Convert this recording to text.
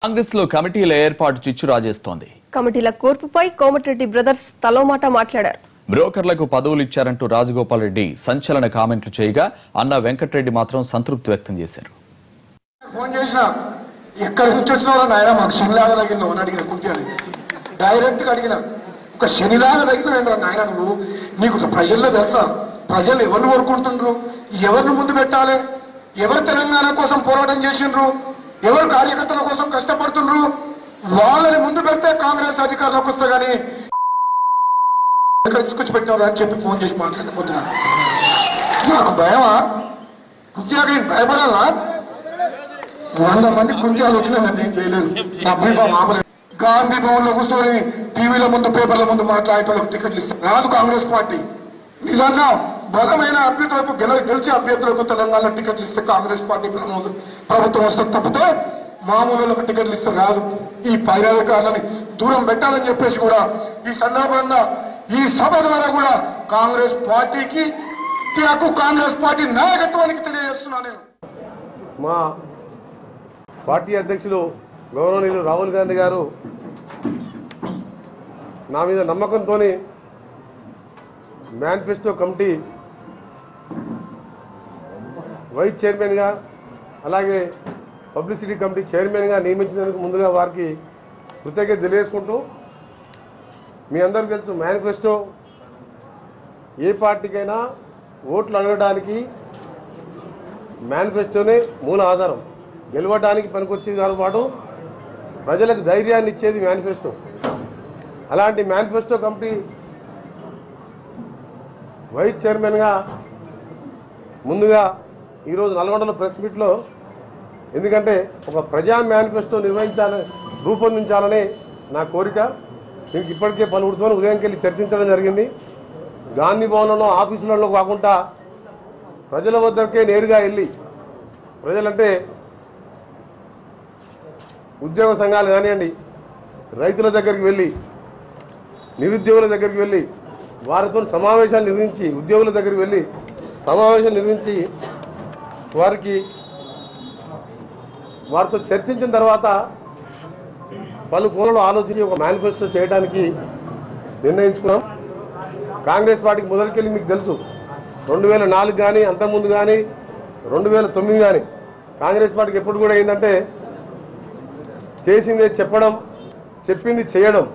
కాంగ్రెస్ లో కమిటీల ఏర్పాటు చిచ్చు రాజేస్తోంది. కమిటీల కూర్పుపై కోమటిరెడ్డి బ్రదర్స్ తలోమాట మాట్లాడారు. బ్రోకర్లకు పదవులు ఇచ్చారంటూ రాజగోపాల్ రెడ్డి సంచలన కామెంట్లు చేయగా అన్న వెంకటరెడ్డి మాత్రం సంతృప్తి వ్యక్తం చేశారు. ఫోన్ చేసినా ఎక్కడి నుంచి వచ్చినవరా నాయన, మాకు శనిలాగా తగిలినావు అని అడిగిన కుంటి డైరెక్ట్ గా అడిగిన, ఒక శనిలాగా తగిలినవేంద్ర నాయన నువ్వు, నీకు ప్రజల్లో తెలుసా ప్రజలు ఎవరిని కోరుకుంటుండ్రు, ఎవరిని ముందు పెట్టాలి, ఎవరు తెలంగాణ కోసం పోరాటం చేసిండ్రు, ఎవరు కార్యకర్తల కోసం కష్టపడుతుండ్రు, వాళ్ళని ముందు పెడితే కాంగ్రెస్ అధికారంలోకి వస్తే కానీ ఎక్కడ తీసుకొచ్చి పెట్టినవారు అని చెప్పి ఫోన్ చేసి మాట్లాడకపోతున్నా. నాకు భయమా కుంత్యాకి, నేను భయపడాలా? 100 మంది కుంత్యాలు వచ్చినా నన్ను ఏం చేయలేదు. నా భయం ఆపలేదు. గాంధీ భవన్ లో కూర్చొని టీవీల ముందు పేపర్ల ముందు మాట్లాడేటోళ్ళకి టికెట్లు ఇస్తారు రాదు కాంగ్రెస్ పార్టీ. నిజంగా బలమైన అభ్యర్థులకు గెలిచే అభ్యర్థులకు తెలంగాణలో టికెట్లు ఇస్తే కాంగ్రెస్ పార్టీ ప్రభుత్వం వస్తే తప్పితే మామూలులకు టికెట్లు ఇస్తే రాదు. ఈ పైరాధికారులని దూరం పెట్టాలని చెప్పేసి కూడా ఈ సందర్భంగా ఈ సభ ద్వారా కూడా కాంగ్రెస్ పార్టీకి కాంగ్రెస్ పార్టీ నాయకత్వానికి తెలియజేస్తున్నాను. నేను మా పార్టీ అధ్యక్షులు గౌరవనీయులు రాహుల్ గాంధీ గారు నా మీద నమ్మకంతో మేనిఫెస్టో కమిటీ వైస్ చైర్మన్గా అలాగే పబ్లిసిటీ కమిటీ చైర్మన్గా నియమించినందుకు ముందుగా వారికి కృతజ్ఞత తెలియజేసుకుంటూ, మీ అందరికీ తెలుసు మేనిఫెస్టో ఏ పార్టీకైనా ఓట్లు అడగడానికి మేనిఫెస్టోనే మూల ఆధారం. గెలవడానికి పనికొచ్చేది దానితో పాటు ప్రజలకు ధైర్యాన్ని ఇచ్చేది మేనిఫెస్టో. అలాంటి మేనిఫెస్టో కమిటీ వైస్ చైర్మన్గా ముందుగా ఈరోజు నల్గొండలో ప్రెస్ మీట్లో, ఎందుకంటే ఒక ప్రజా మేనిఫెస్టో రూపొందించాలనే నా కోరిక. దీనికి ఇప్పటికే పలువురితో ఉదయంకి వెళ్ళి చర్చించడం జరిగింది. గాంధీ భవన్లో ఆఫీసులలో కాకుండా ప్రజల వద్దకే నేరుగా వెళ్ళి, ప్రజలంటే ఉద్యోగ సంఘాలు కానివ్వండి, రైతుల దగ్గరికి వెళ్ళి, నిరుద్యోగుల దగ్గరికి వెళ్ళి వారితో సమావేశాలు నిర్వహించి, ఉద్యోగుల దగ్గరికి వెళ్ళి సమావేశం నిర్వహించి వారితో చర్చించిన తర్వాత పలు కోణాలు ఆలోచించి ఒక మేనిఫెస్టో చేయడానికి నిర్ణయించుకున్నాం. కాంగ్రెస్ పార్టీకి మొదటికెళ్ళి మీకు తెలుసు 2004 కానీ అంతకుముందు కానీ 2009 కానీ కాంగ్రెస్ పార్టీకి ఎప్పుడు కూడా ఏంటంటే చేసిందే చెప్పడం, చెప్పింది చేయడం.